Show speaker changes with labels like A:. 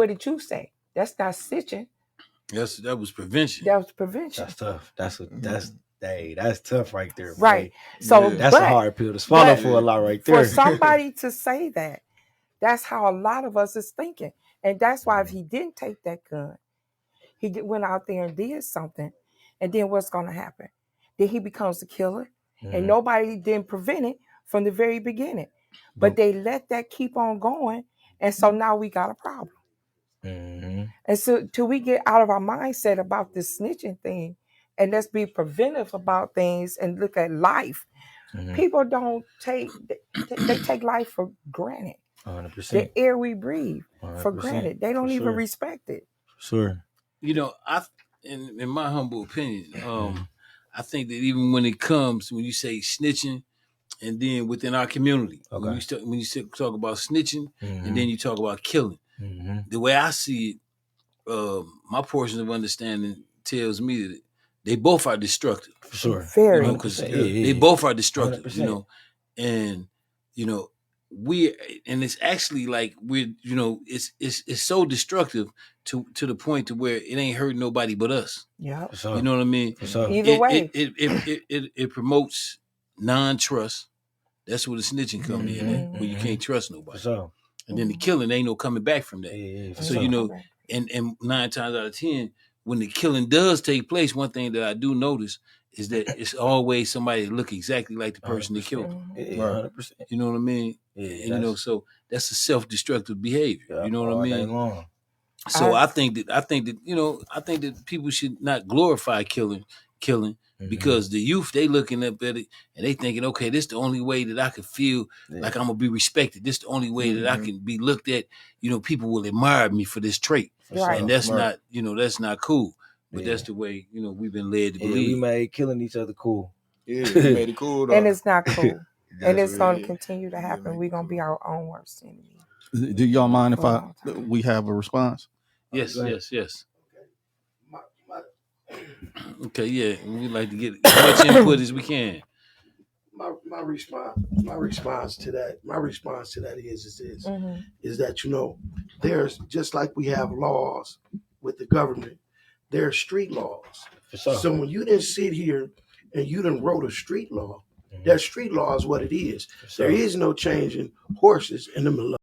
A: What did you say? That's not snitching.
B: That was prevention.
A: That was prevention.
C: That's tough. That's tough right there, boy.
A: Right. So
C: that's a hard pill to swallow for a lot right there.
A: For somebody to say that, that's how a lot of us is thinking. And that's why if he didn't take that gun, he went out there and did something, and then what's going to happen? Then he becomes a killer, and nobody didn't prevent it from the very beginning. But they let that keep on going, and so now we got a problem. And so till we get out of our mindset about this snitching thing, and let's be preventive about things and look at life. People don't take, they take life for granted.
C: 100%.
A: The air we breathe
C: 100%.
A: for granted. They don't even respect it.
C: Sure.
B: You know, in my humble opinion, I think that even when you say snitching, and then within our community, when you talk about snitching, and then you talk about killing, the way I see it, my portion of understanding tells me that they both are destructive.
C: For sure.
A: Very.
B: You know, because they both are destructive, 100%. You know, and, you know, and it's actually like it's so destructive to the point to where it ain't hurting nobody but us.
A: Yeah.
C: Sure.
B: You know what I mean?
C: Sure.
A: Either way.
B: It promotes non-trust. That's where the snitching come in, where you can't trust nobody.
C: Sure.
B: And then the killing ain't no coming back from that. So
C: sure.
B: you know, and 9 times out of 10, when the killing does take place, one thing that I do notice is that it's always somebody that look exactly like the person that killed them.
C: 100%.
B: You know what I mean? And you know, so that's a self-destructive behavior. You know what I mean? So I think that people should not glorify killing. Because the youth, they looking up at it and they thinking, okay, this is the only way that I can feel like I'm gonna be respected. This is the only way that I can be looked at. You know, people will admire me for this trait, and that's not, that's not cool. But that's the way, we've been led to believe.
C: We made killing each other cool.
D: Yeah, we made it cool though.
A: And it's not cool. And it's going to continue to happen. We're going to be our own worst enemy.
D: Do y'all mind if we have a response?
B: Yes. Okay, yeah, we like to get as much input as we can.
E: My response to that is that there's, just like we have laws with the government, there's street laws.
C: Sure.
E: So when you didn't sit here and you didn't wrote a street law, that street law is what it is. Sure. There is no changing horses in the middle of